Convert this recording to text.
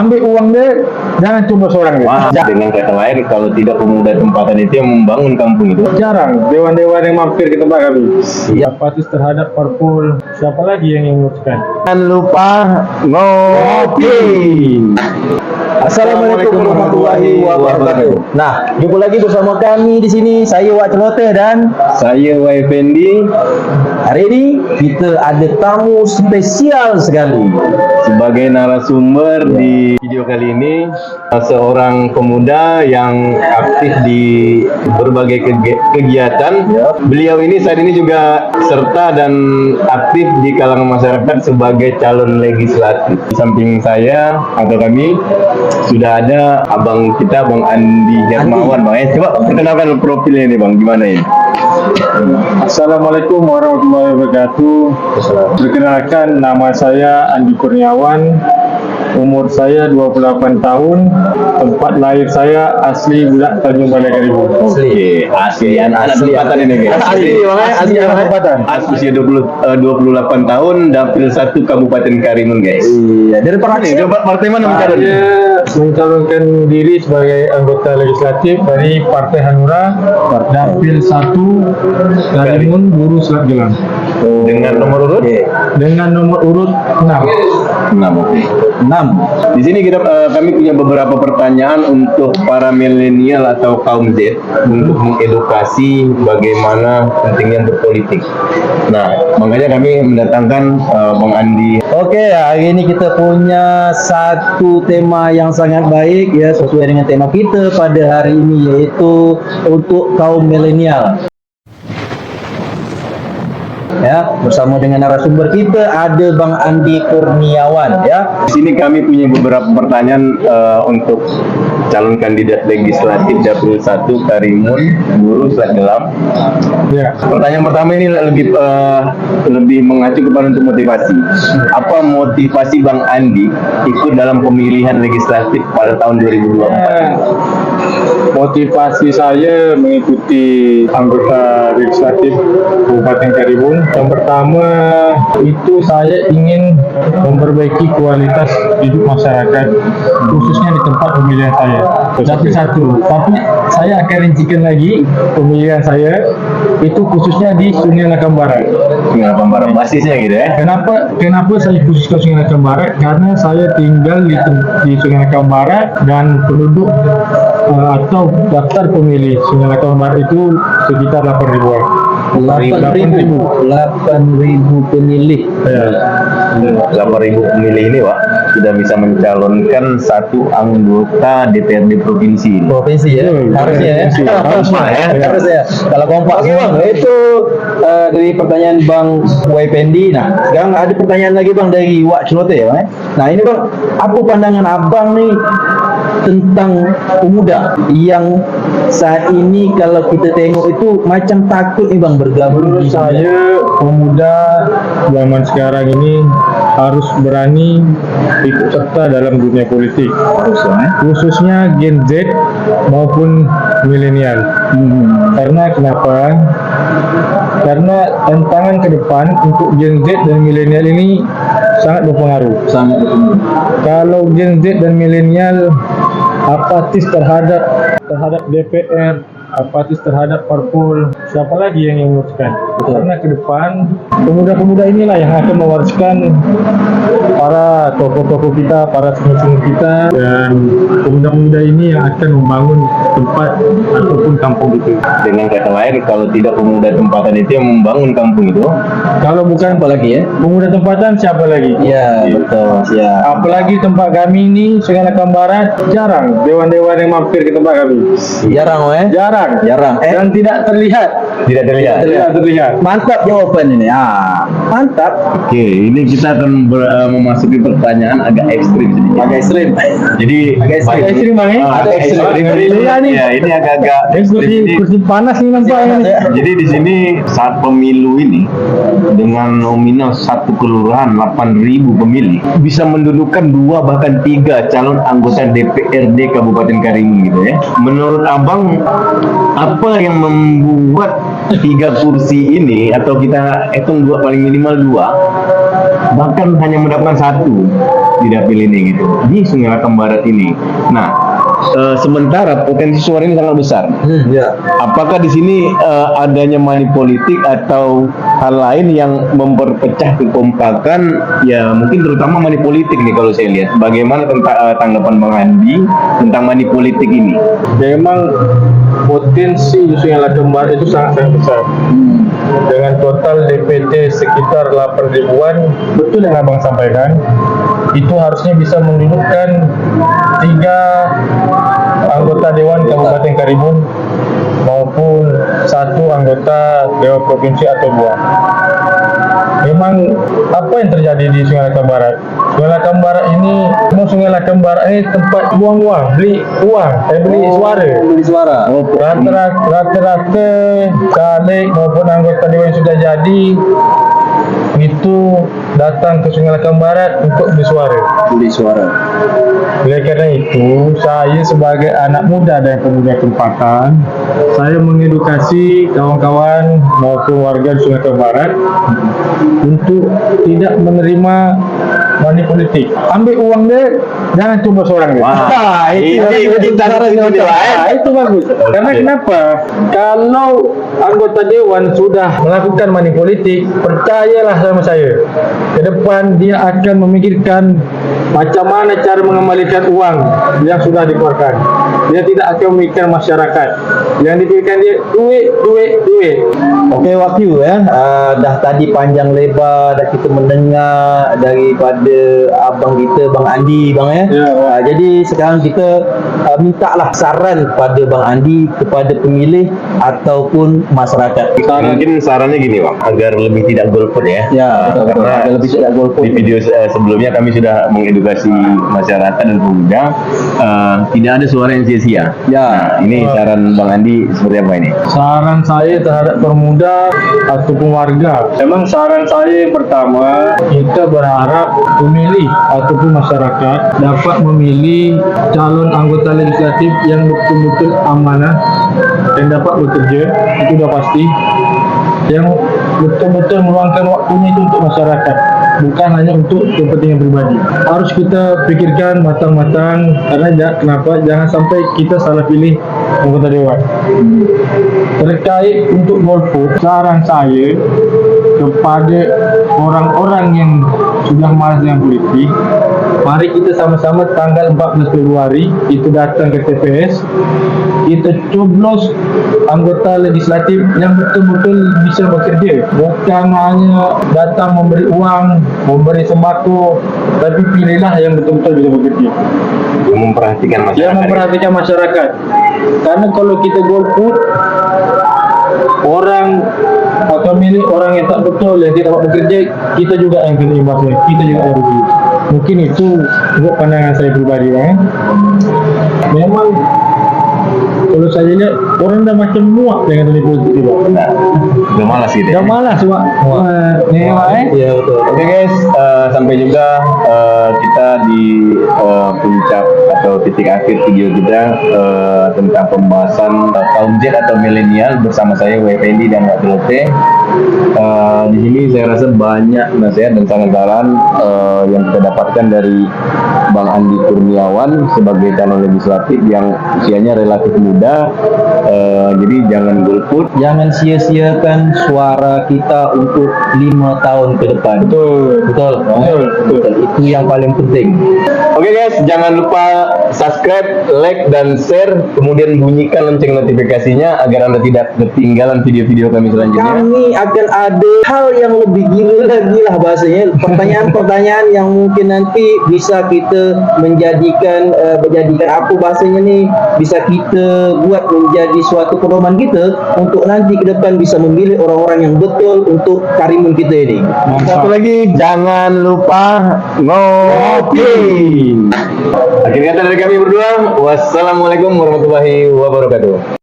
ambil uang dia, jangan cuma seorang dia. Wah, dengan kata lain, kalau tidak pemuda tempatan itu yang membangun kampung itu. Jarang dewan-dewan yang mampir ke tempat kami. Apatis terhadap parpol, siapa lagi yang menguruskan? Jangan lupa ngopi. Assalamualaikum warahmatullahi wabarakatuh. Nah, jumpa lagi bersama kami di sini. Saya Wak Celote dan Saya Waipendi. hari ini kita ada tamu spesial sekali. Sebagai narasumber di video kali ini, seorang pemuda yang aktif di berbagai kegiatan. Beliau ini saat ini juga serta dan aktif di kalangan masyarakat sebagai calon legislatif. Di samping saya atau kami sudah ada abang kita, Bang Andi Hermawan. Bang, coba perkenalkan profilnya nih, Bang. Gimana ini? Assalamualaikum warahmatullahi wabarakatuh. Perkenalkan, nama saya Andi Kurniawan. Umur saya 28 tahun. Tempat lahir saya asli budak Tanjung Balai Karimun. Oke, asli anak tempatan ini, guys. Asli anak tempatan. Usia 28 tahun, dapil 1 Kabupaten Karimun, guys. Iya, dari partai Partai mana mencalonkan? Saya mencalonkan diri sebagai anggota legislatif dari Partai Hanura, dapil 1 Karimun, Buru Selat Gelang. Dengan nomor urut? Dengan nomor urut 6. 6. Di sini kami punya beberapa pertanyaan untuk para milenial atau kaum Z untuk mengedukasi bagaimana pentingnya berpolitik. Nah, makanya kami mendatangkan Bang Andi. Oke, hari ini kita punya satu tema yang sangat baik ya, sesuai dengan tema kita pada hari ini, yaitu untuk kaum milenial. Ya, bersama dengan narasumber kita ada Bang Andi Kurniawan ya. Di sini kami punya beberapa pertanyaan untuk calon kandidat legislatif dapil 1 Karimun, Buru Selat Gelam. Ya. Pertanyaan pertama ini lebih mengacu kepada untuk motivasi. Apa motivasi Bang Andi ikut dalam pemilihan legislatif pada tahun 2024? Motivasi saya mengikuti anggota legislatif Kabupaten Karimun, yang pertama itu saya ingin memperbaiki kualitas hidup masyarakat, khususnya di tempat pemilihan saya. Dapil 1, tapi saya akan rincikan lagi pemilihan saya itu khususnya di Sungai Lakam Barat. Sungai Lakam Barat basisnya gitu ya. Kenapa saya khususkan Sungai Lakam Barat? Karena saya tinggal di Sungai Lakam Barat dan penduduk atau daftar pemilih Sungai Lakam Barat itu sekitar 8.000 orang. 8.000 pemilih. Ya. 8.000 pemilih ini, Pak, sudah bisa mencalonkan satu anggota DPRD provinsi. Provinsi ya, harusnya ya. Harusnya. Kalau kompak semua. Itu dari pertanyaan Bang Waipendi. Nah, sekarang ada pertanyaan lagi Bang dari Wak Celote ya, Bang. Nah, ini Bang, apa pandangan Abang nih tentang pemuda yang saat ini kalau kita tengok itu macam takut nih Bang bergabung? Menurut saya pemuda zaman sekarang ini harus berani ikut serta dalam dunia politik, khususnya Gen Z maupun milenial. Karena kenapa? Karena tantangan ke depan untuk Gen Z dan milenial ini sangat berpengaruh. Kalau Gen Z dan milenial apatis terhadap DPR, apatis terhadap parpol, siapa lagi yang menguruskan? Karena ke depan pemuda-pemuda inilah yang akan mewariskan para tokoh-tokoh kita, para senior kita, dan pemuda-pemuda ini yang akan membangun tempat ataupun kampung itu. Dengan kata lain, kalau tidak pemuda tempatan itu yang membangun kampung itu, kalau bukan Apa lagi ya? pemuda tempatan, siapa lagi? Ya, betul. Ya. Apalagi tempat kami ini Sungai Lakam Barat, jarang dewan-dewan yang mampir ke tempat kami. Jarang, Jarang. Dan tidak terlihat. tidak terlihat. Mantap jawaban ini. Mantap. Oke, ini kita akan memasuki pertanyaan agak ekstrim sedikit. Agak ekstrim. Jadi Agak ekstrim, Bang, ya? Ada ekstrim. Iya nih. Ya, ini agak-agak Kursi panas nih nampaknya. Jadi di sini saat pemilu ini dengan nominal satu kelurahan 8.000 pemilih bisa mendudukan 2 bahkan 3 calon anggota DPRD Kabupaten Karimun gitu ya. Menurut Abang, apa yang membuat 3 kursi ini, atau kita hitung paling minimal 2, bahkan hanya mendapatkan 1 di dapil ini gitu, di Sungai Lakam Barat ini. Nah, sementara potensi suara ini sangat besar. Ya. Apakah di sini adanya money politik atau hal lain yang memperpecah kekompakan? Ya mungkin terutama money politik nih kalau saya lihat. Bagaimana tanggapan Bang Andi tentang money politik ini? Memang potensi di Sungai Lakam Barat itu sangat besar. Dengan total DPT sekitar 8 ribuan, betul yang Abang sampaikan, itu harusnya bisa mendudukkan 3 anggota Dewan Kabupaten Karimun maupun 1 anggota Dewan Provinsi atau 2. Memang apa yang terjadi di Sungai Lakam Barat? Sungai Lakam Barat ini, Sungai Lakam Barat ini tempat buang uang, beli suara. Beli suara. Rata-rata caleg maupun anggota Dewan yang sudah jadi itu datang ke Sungai Lakam Barat untuk beli suara. Oleh karena itu, saya sebagai anak muda dan pemuda tempatan, saya mengedukasi kawan-kawan maupun warga di Sungai Lakam Barat untuk tidak menerima money politik. Ambil uang dia, jangan cuma seorang dia. Itu bagus. Karena kenapa? Kalau anggota Dewan sudah melakukan money politik, percayalah sama saya, ke depan dia akan memikirkan macam mana cara mengembalikan uang yang sudah dikeluarkan. Dia tidak akan memikirkan masyarakat. Yang dipikirkan dia duit. Oke, waktu ya. Dah tadi panjang lebar dah kita mendengar daripada abang kita Bang Andi bang ya. Jadi sekarang kita mintalah saran pada Bang Andi kepada pemilih ataupun masyarakat. Mungkin sarannya gini Bang, agar lebih tidak golput ya. Karena lebih tidak golput. Di video sebelumnya kami sudah mengedukasi masyarakat dan pemuda, tidak ada suara yang sia-sia. Nah, ini saran Bang Andi seperti apa ini? Saran saya terhadap pemuda ataupun warga, memang saran saya yang pertama, kita berharap pemilih ataupun masyarakat dapat memilih calon anggota legislatif yang betul-betul amanah dan dapat bekerja, itu sudah pasti, yang betul-betul meluangkan waktunya itu untuk masyarakat, bukan hanya untuk kepentingan pribadi. Harus kita pikirkan matang-matang, karena kenapa? Jangan sampai kita salah pilih anggota dewan. Terkait untuk golput, saran saya kepada orang-orang yang sudah malas dengan politik, mari kita sama-sama tanggal 14 Februari itu datang ke TPS, kita coblos anggota legislatif yang betul-betul bisa bekerja, bukan hanya datang memberi uang, memberi sembako, tapi pilihlah yang betul-betul bisa bekerja, yang memperhatikan masyarakat. Karena kalau kita golput orang atau milih orang yang tak betul, yang tidak dapat bekerja, kita juga yang kena imbasnya, kita juga yang rugi. Mungkin itu untuk pandangan saya pribadi kan. Memang kalau saya lihat orang dah macam muak dengan dunia politik juga. Udah malas gitu. Dah malas muak. Ya betul. Oke guys, sampai juga kita di puncak atau titik akhir video kita tentang pembahasan kaum Z atau milenial bersama saya WPND dan Wak Celote. Di sini saya rasa banyak nasihat dan saran-saran yang kita dapatkan dari Bang Andi Kurniawan sebagai calon legislatif yang usianya relatif muda. Jadi jangan golput, jangan sia-siakan suara kita untuk 5 tahun ke depan. Betul. Itu yang paling penting. Oke guys, jangan lupa subscribe, like, dan share, kemudian bunyikan lonceng notifikasinya agar Anda tidak ketinggalan video-video kami selanjutnya. Kami akan ada hal yang lebih gila lagi lah bahasanya, pertanyaan-pertanyaan yang mungkin nanti bisa kita menjadikan apa bahasanya nih, bisa kita buat menjadi suatu pedoman kita untuk nanti ke depan bisa memilih orang-orang yang betul untuk Karimun kita ini. Satu lagi, jangan lupa ngopi. Akhir kata dari kami berdua, wassalamualaikum warahmatullahi wabarakatuh.